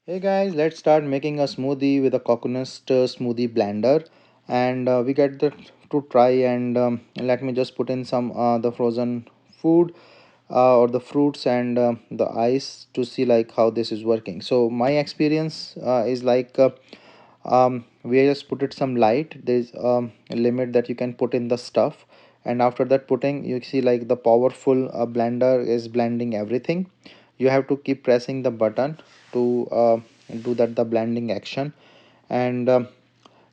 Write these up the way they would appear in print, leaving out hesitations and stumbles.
Hey guys, let's start making a smoothie with a COKUNST smoothie blender, and we get to try. And let me just put in some the frozen food or the fruits and the ice to see like how this is working. So my experience is like we just put it some light. There's a limit that you can put in the stuff, and after that putting, you see like the powerful blender is blending everything. You have to keep pressing the button to do that the blending action. And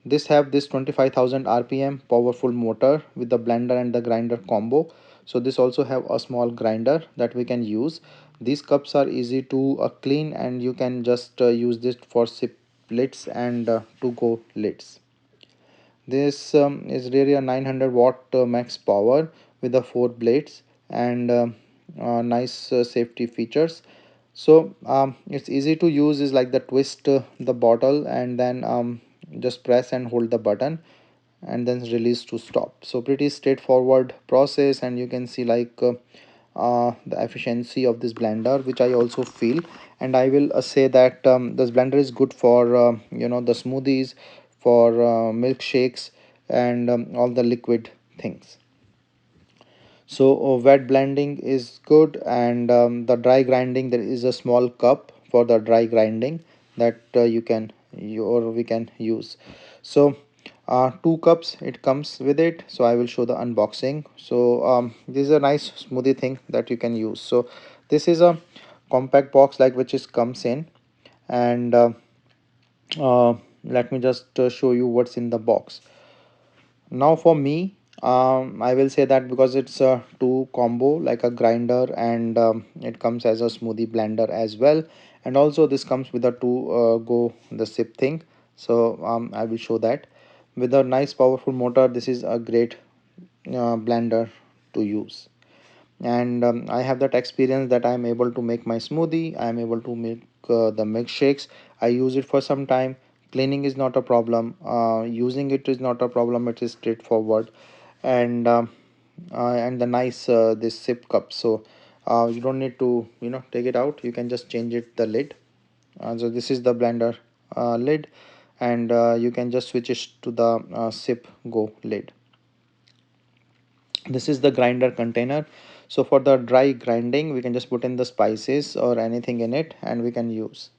this have this 25,000 rpm powerful motor with the blender and the grinder combo. So this also have a small grinder that we can use. These cups are easy to clean, and you can just use this for sip lids and to go lids. This is really a 900-watt max power with the 4 blades and nice safety features. So it's easy to use, is like the twist the bottle and then just press and hold the button and then release to stop. So pretty straightforward process, and you can see like the efficiency of this blender, which I also feel. And I will say that this blender is good for the smoothies, for milkshakes, and all the liquid things. So wet blending is good, and the dry grinding, there is a small cup for the dry grinding that or we can use. So 2 cups it comes with it, so I will show the unboxing. So this is a nice smoothie thing that you can use. So this is a compact box like which is comes in, and let me just show you what's in the box. Now for me, I will say that because it's a two combo like a grinder, and it comes as a smoothie blender as well, and also this comes with a two go the sip thing. So I will show that with a nice powerful motor. This is a great blender to use. And I have that experience that I am able to make my smoothie. I am able to make the milkshakes. I use it for some time. Cleaning is not a problem, using it is not a problem, it is straightforward. And the nice this sip cup. So you don't need to take it out, you can just change it the lid. So this is the blender lid, and you can just switch it to the sip go lid. This is the grinder container. So for the dry grinding, we can just put in the spices or anything in it, and we can use.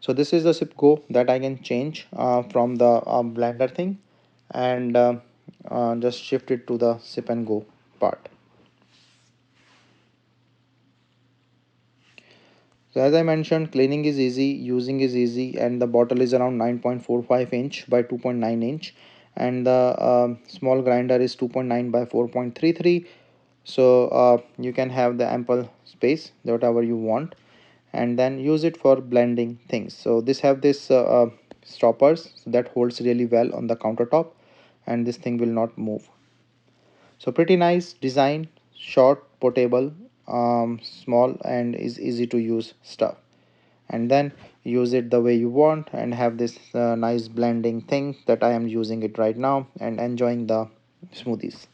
So this is the sip go that I can change from the blender thing, and just shift it to the sip and go part. So as I mentioned, cleaning is easy, using is easy, and the bottle is around 9.45 inch by 2.9 inch, and the small grinder is 2.9 by 4.33. So you can have the ample space whatever you want, and then use it for blending things. So this have this stoppers that holds really well on the countertop, and this thing will not move. So pretty nice design, short, portable, small, and is easy to use stuff. And then use it the way you want and have this nice blending thing that I am using it right now and enjoying the smoothies.